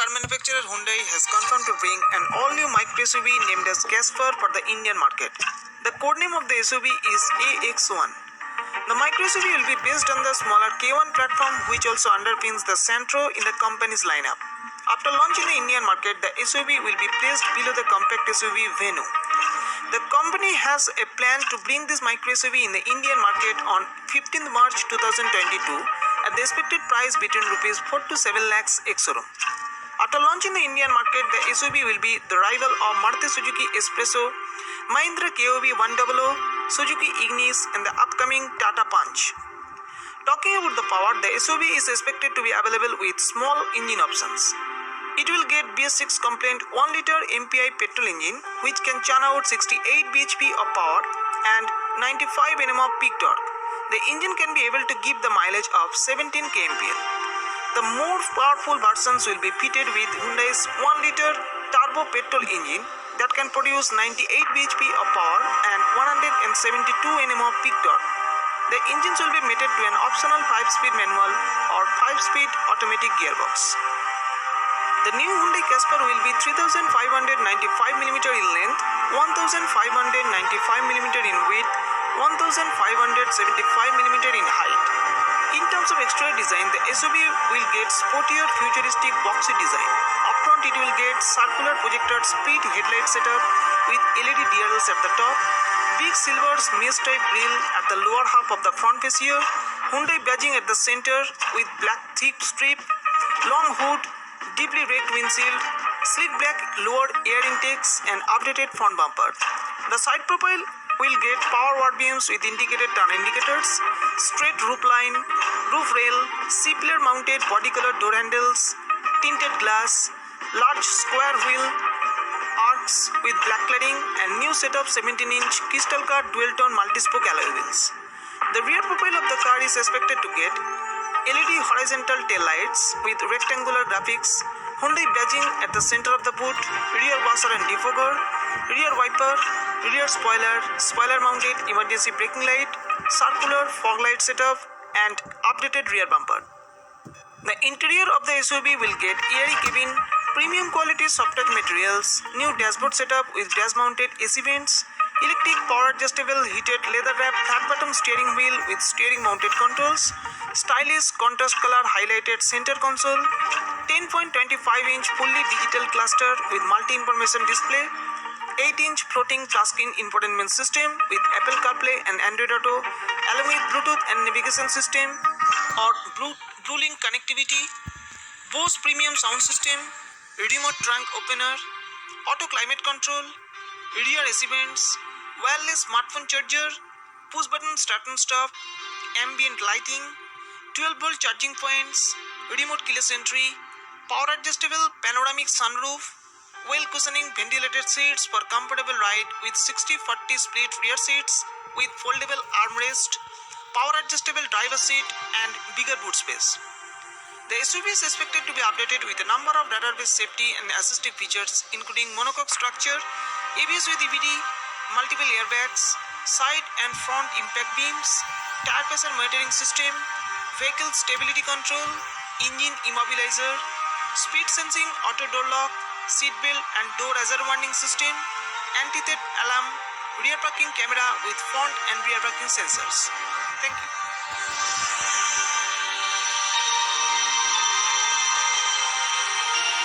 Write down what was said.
car manufacturer Hyundai has confirmed to bring an all-new micro SUV named as Casper for the Indian market. The codename of the SUV is AX1. The micro SUV will be based on the smaller K1 platform, which also underpins the Santro in the company's lineup. After launching the Indian market, the SUV will be placed below the compact SUV Venue. The company has a plan to bring this micro SUV in the Indian market on 15th March 2022 at the expected price between Rs 4 to 7 lakhs ex-showroom. After launching the Indian market, the SUV will be the rival of Maruti Suzuki Espresso, Mahindra KOV 100, Suzuki Ignis and the upcoming Tata Punch. Talking about the power, the SUV is expected to be available with small engine options. It will get BS6 compliant 1 liter MPI petrol engine which can churn out 68 bhp of power and 95 Nm of peak torque. The engine can be able to give the mileage of 17 kmpl. The more powerful versions will be fitted with Hyundai's 1 liter turbo petrol engine that can produce 98 bhp of power and 172 Nm of peak torque. The engines will be mated to an optional 5-speed manual or 5-speed automatic gearbox. The new Hyundai Casper will be 3,595mm in length, 1,595mm in width, 1,575mm in height. In terms of exterior design, the SUV will get sportier futuristic boxy design. Up front, it will get circular projected split headlight setup with LED DRLs at the top, big silver mesh type grille at the lower half of the front fascia, Hyundai badging at the center with black thick strip, long hood, deeply raked windshield, sleek black lower air intakes and updated front bumper. The side profile will get power ward beams with indicated turn indicators, straight roof line, roof rail, C-pillar mounted body color door handles, tinted glass, large square wheel arcs with black cladding and new set of 17-inch crystal cut dual-tone multi-spoke alloy wheels. The rear profile of the car is expected to get LED horizontal tail lights with rectangular graphics, Hyundai badging at the center of the boot, rear washer and defogger, rear wiper, rear spoiler, spoiler mounted emergency braking light, circular fog light setup and updated rear bumper. The interior of the SUV will get airy cabin, premium quality soft touch materials, new dashboard setup with dash mounted AC vents, electric power adjustable heated leather wrap flat bottom steering wheel with steering mounted controls, stylish contrast color highlighted center console, 10.25-inch fully digital cluster with multi-information display, 8-inch floating touchscreen infotainment system with Apple CarPlay and Android Auto, along with Bluetooth and navigation system or Bluelink connectivity, Bose premium sound system, remote trunk opener, auto climate control, rear AC vents, wireless smartphone charger, push button start and stop, ambient lighting, 12-volt charging points, remote keyless entry, power adjustable panoramic sunroof, well cushioning ventilated seats for comfortable ride with 60-40 split rear seats with foldable armrest, power adjustable driver seat and bigger boot space. The SUV is expected to be updated with a number of radar-based safety and assistive features including monocoque structure, ABS with EBD, multiple airbags, side and front impact beams, tire pressure monitoring system, vehicle stability control, engine immobilizer, speed sensing auto door lock, seat belt and door hazard warning system, anti-theft alarm, rear parking camera with front and rear parking sensors. Thank you.